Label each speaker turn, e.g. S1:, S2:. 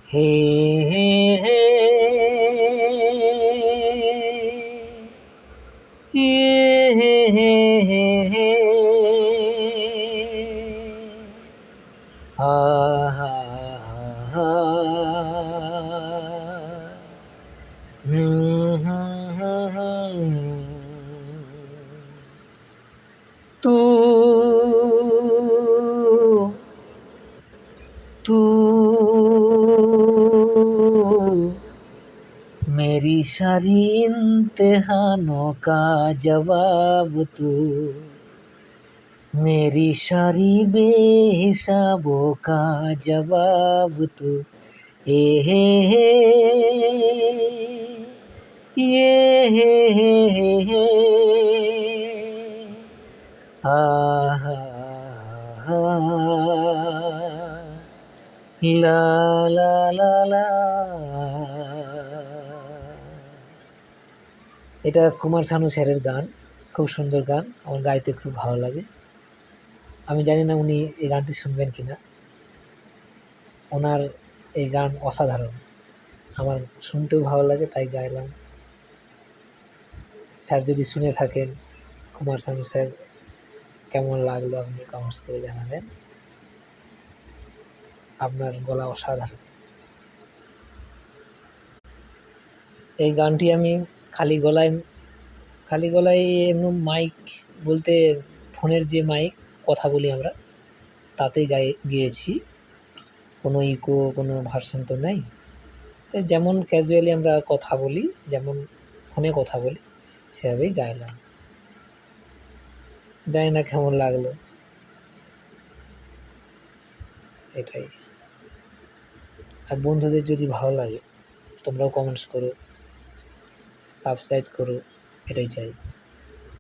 S1: হে হে হে হে হে হে হে হা হা হা হুম হুম হুম তু तू मेरी सारी इम्तिहानों का जवाब तू मेरी सारी बेहिसाबों का जवाब तू हे ये हे हा লা লা লা লা। এটা কুমার শানু স্যারের গান, খুব সুন্দর গান, আমার গাইতে খুব ভালো লাগে। আমি জানি না উনি এই গানটি শুনবেন কিনা। ওনার এই গান অসাধারণ, আমার শুনতেও ভালো লাগে তাই গাইলাম। স্যার যদি শুনে থাকেন, কুমার শানু স্যার, কেমন লাগলো আপনি কমেন্টস করে জানাবেন। আপনার গলা অসাধারণ। এই গানটি আমি খালি গলায় এমনি মাইক বলতে ফোনের যে মাইক কথা বলি আমরা, তাতেই গেয়েছি। কোনো ইকো কোনো ভার্সন তো নেই, তাই যেমন ক্যাজুয়ালি আমরা কথা বলি, যেমন ফোনে কথা বলি, সেভাবেই গাইলাম। জানি না কেমন লাগলো, এটাই। আর বন্ধুদের যদি ভালো লাগে তোমরাও কমেন্টস করো, সাবস্ক্রাইব করো, এটাই চাই।